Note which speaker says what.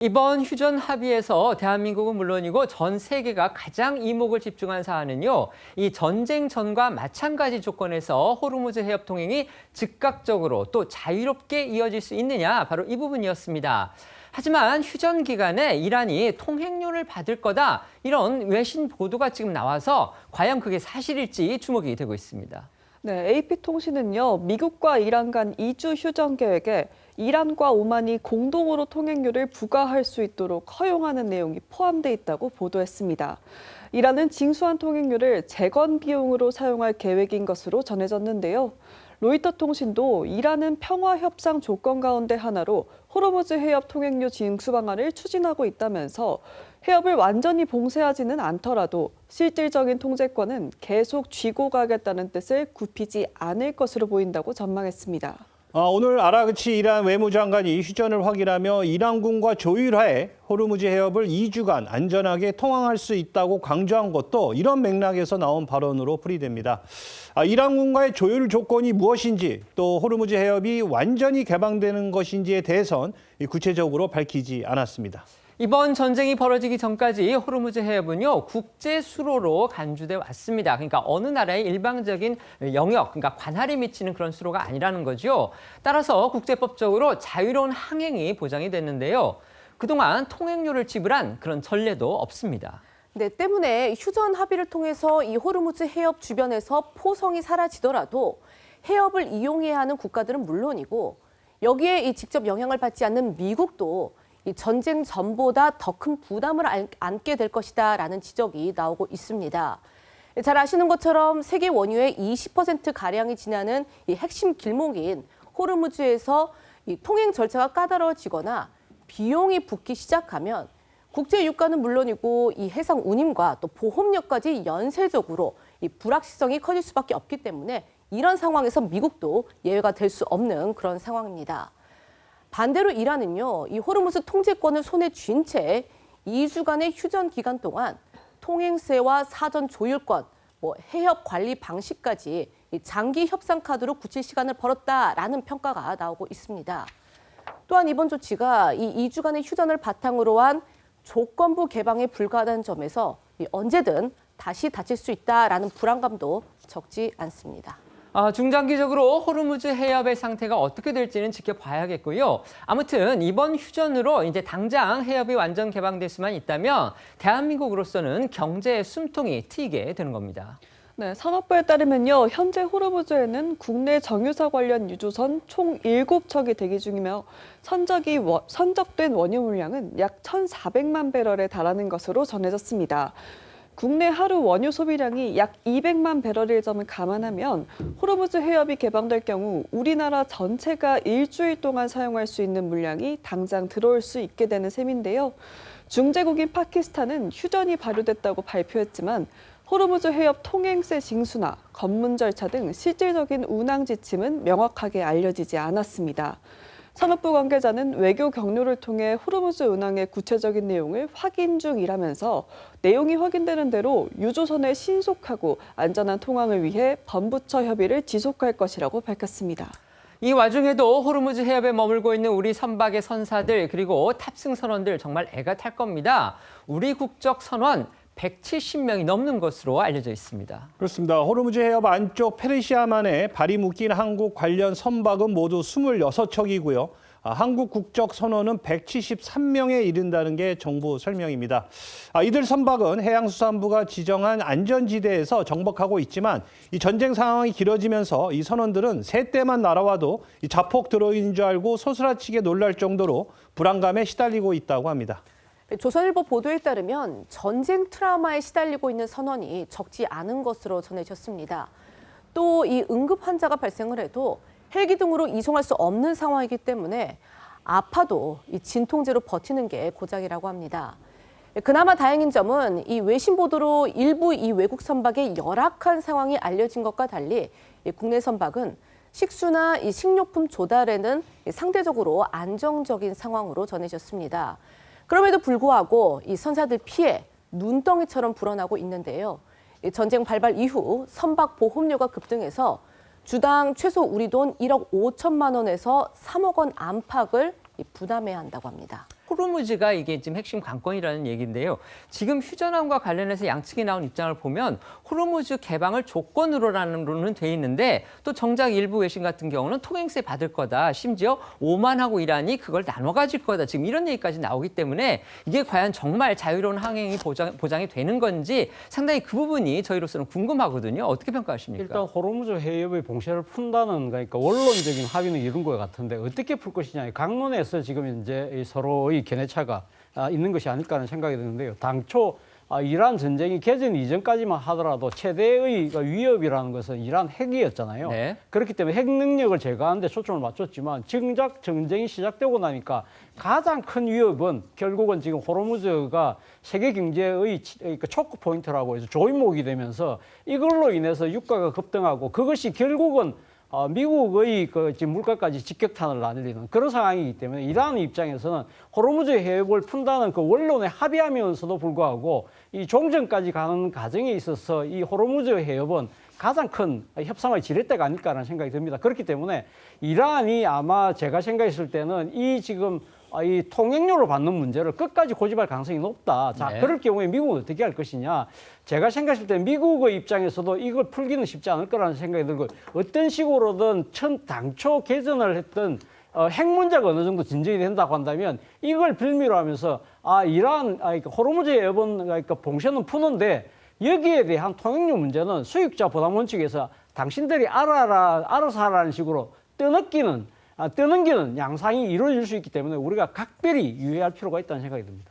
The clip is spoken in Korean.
Speaker 1: 이번 휴전 합의에서 대한민국은 물론이고 전 세계가 가장 이목을 집중한 사안은요, 이 전쟁 전과 마찬가지 조건에서 호르무즈 해협 통행이 즉각적으로 또 자유롭게 이어질 수 있느냐, 바로 이 부분이었습니다. 하지만 휴전 기간에 이란이 통행료를 받을 거다, 이런 외신 보도가 지금 나와서 과연 그게 사실일지 주목이 되고 있습니다.
Speaker 2: 네, AP통신은요, 미국과 이란 간 2주 휴전 계획에 이란과 오만이 공동으로 통행료를 부과할 수 있도록 허용하는 내용이 포함돼 있다고 보도했습니다. 이란은 징수한 통행료를 재건 비용으로 사용할 계획인 것으로 전해졌는데요. 로이터 통신도 이란은 평화 협상 조건 가운데 하나로 호르무즈 해협 통행료 징수 방안을 추진하고 있다면서 해협을 완전히 봉쇄하지는 않더라도 실질적인 통제권은 계속 쥐고 가겠다는 뜻을 굽히지 않을 것으로 보인다고 전망했습니다.
Speaker 3: 오늘 아라그치 이란 외무장관이 휴전을 확인하며 이란군과 조율하에 호르무즈 해협을 2주간 안전하게 통항할 수 있다고 강조한 것도 이런 맥락에서 나온 발언으로 풀이됩니다. 이란군과의 조율 조건이 무엇인지 또 호르무즈 해협이 완전히 개방되는 것인지에 대해선 구체적으로 밝히지 않았습니다.
Speaker 1: 이번 전쟁이 벌어지기 전까지 호르무즈 해협은요, 국제 수로로 간주돼 왔습니다. 그러니까 어느 나라의 일방적인 영역, 그러니까 관할이 미치는 그런 수로가 아니라는 거죠. 따라서 국제법적으로 자유로운 항행이 보장이 됐는데요. 그동안 통행료를 지불한 그런 전례도 없습니다.
Speaker 4: 네, 때문에 휴전 합의를 통해서 이 호르무즈 해협 주변에서 포성이 사라지더라도 해협을 이용해야 하는 국가들은 물론이고 여기에 이 직접 영향을 받지 않는 미국도 이 전쟁 전보다 더 큰 부담을 안게 될 것이다라는 지적이 나오고 있습니다. 잘 아시는 것처럼 세계 원유의 20%가량이 지나는 이 핵심 길목인 호르무즈에서 이 통행 절차가 까다로워지거나 비용이 붙기 시작하면 국제 유가는 물론이고 이 해상 운임과 또 보험료까지 연쇄적으로 이 불확실성이 커질 수밖에 없기 때문에 이런 상황에서 미국도 예외가 될 수 없는 그런 상황입니다. 반대로 이란은요, 이 호르무즈 통제권을 손에 쥔 채 2주간의 휴전 기간 동안 통행세와 사전 조율권, 해협 관리 방식까지 이 장기 협상 카드로 굳힐 시간을 벌었다라는 평가가 나오고 있습니다. 또한 이번 조치가 이 2주간의 휴전을 바탕으로 한 조건부 개방에 불과하다는 점에서 언제든 다시 닫힐 수 있다라는 불안감도 적지 않습니다.
Speaker 1: 중장기적으로 호르무즈 해협의 상태가 어떻게 될지는 지켜봐야겠고요. 아무튼 이번 휴전으로 이제 당장 해협이 완전 개방될 수만 있다면 대한민국으로서는 경제의 숨통이 트이게 되는 겁니다.
Speaker 2: 네, 산업부에 따르면요, 현재 호르무즈에는 국내 정유사 관련 유조선 총 7척이 대기 중이며 선적된 원유 물량은 약 1,400만 배럴에 달하는 것으로 전해졌습니다. 국내 하루 원유 소비량이 약 200만 배럴일 점을 감안하면 호르무즈 해협이 개방될 경우 우리나라 전체가 일주일 동안 사용할 수 있는 물량이 당장 들어올 수 있게 되는 셈인데요. 중재국인 파키스탄은 휴전이 발효됐다고 발표했지만 호르무즈 해협 통행세 징수나 검문 절차 등 실질적인 운항 지침은 명확하게 알려지지 않았습니다. 산업부 관계자는 외교 경로를 통해 호르무즈 운항의 구체적인 내용을 확인 중이라면서 내용이 확인되는 대로 유조선의 신속하고 안전한 통항을 위해 범부처 협의를 지속할 것이라고 밝혔습니다.
Speaker 1: 이 와중에도 호르무즈 해협에 머물고 있는 우리 선박의 선사들 그리고 탑승 선원들 정말 애가 탈 겁니다. 우리 국적 선원 170명이 넘는 것으로 알려져 있습니다.
Speaker 3: 그렇습니다. 호르무즈 해협 안쪽 페르시아만에 발이 묶인 한국 관련 선박은 모두 26척이고요. 한국 국적 선원은 173명에 이른다는 게 정부 설명입니다. 이들 선박은 해양수산부가 지정한 안전지대에서 정박하고 있지만 이 전쟁 상황이 길어지면서 이 선원들은 새 때만 날아와도 이 자폭 드로인인 줄 알고 소스라치게 놀랄 정도로 불안감에 시달리고 있다고 합니다.
Speaker 4: 조선일보 보도에 따르면 전쟁 트라우마에 시달리고 있는 선원이 적지 않은 것으로 전해졌습니다. 또 이 응급 환자가 발생을 해도 헬기 등으로 이송할 수 없는 상황이기 때문에 아파도 이 진통제로 버티는 게 고작이라고 합니다. 그나마 다행인 점은 이 외신 보도로 일부 이 외국 선박의 열악한 상황이 알려진 것과 달리 이 국내 선박은 식수나 이 식료품 조달에는 상대적으로 안정적인 상황으로 전해졌습니다. 그럼에도 불구하고 이 선사들 피해 눈덩이처럼 불어나고 있는데요. 전쟁 발발 이후 선박 보험료가 급등해서 주당 최소 우리 돈 1억 5천만 원에서 3억 원 안팎을 부담해야 한다고 합니다.
Speaker 1: 호르무즈가 이게 지금 핵심 관건이라는 얘기인데요. 지금 휴전함과 관련해서 양측이 나온 입장을 보면 호르무즈 개방을 조건으로는 돼 있는데 또 정작 일부 외신 같은 경우는 통행세 받을 거다. 심지어 오만하고 이란이 그걸 나눠 가질 거다. 지금 이런 얘기까지 나오기 때문에 이게 과연 정말 자유로운 항행이 보장이 되는 건지 상당히 그 부분이 저희로서는 궁금하거든요. 어떻게 평가하십니까?
Speaker 5: 일단 호르무즈 해협의 봉쇄를 푼다는 그러니까 원론적인 합의는 이룬 것 같은데 어떻게 풀 것이냐. 강론에서 지금 이제 서로의 견해차가 있는 것이 아닐까 하는 생각이 드는데요. 당초 이란 전쟁이 개전 이전까지만 하더라도 최대의 위협이라는 것은 이란 핵이었잖아요.
Speaker 1: 네.
Speaker 5: 그렇기 때문에 핵 능력을 제거하는 데 초점을 맞췄지만 정작 전쟁이 시작되고 나니까 가장 큰 위협은 결국은 지금 호르무즈가 세계 경제의 초크 포인트라고 해서 조임목이 되면서 이걸로 인해서 유가가 급등하고 그것이 결국은 미국의 지금 물가까지 직격탄을 날리는 그런 상황이기 때문에 이란 입장에서는 호르무즈 해협을 푼다는 그 원론에 합의하면서도 불구하고 이 종전까지 가는 과정에 있어서 이 호르무즈 해협은 가장 큰 협상의 지렛대가 아닐까라는 생각이 듭니다. 그렇기 때문에 이란이 아마 제가 생각했을 때는 이 지금 이 통행료를 받는 문제를 끝까지 고집할 가능성이 높다. 자,
Speaker 1: 네.
Speaker 5: 그럴 경우에 미국은 어떻게 할 것이냐. 제가 생각했을 때 미국의 입장에서도 이걸 풀기는 쉽지 않을 거라는 생각이 들고 어떤 식으로든 당초 개전을 했던 핵 문제가 어느 정도 진전이 된다고 한다면 이걸 빌미로 하면서 이란 호르무즈 해협은 봉쇄는 푸는데 여기에 대한 통행료 문제는 수익자 부담 원칙에서 당신들이 알아서 하라는 식으로 떠넘기는 양상이 이루어질 수 있기 때문에 우리가 각별히 유의할 필요가 있다는 생각이 듭니다.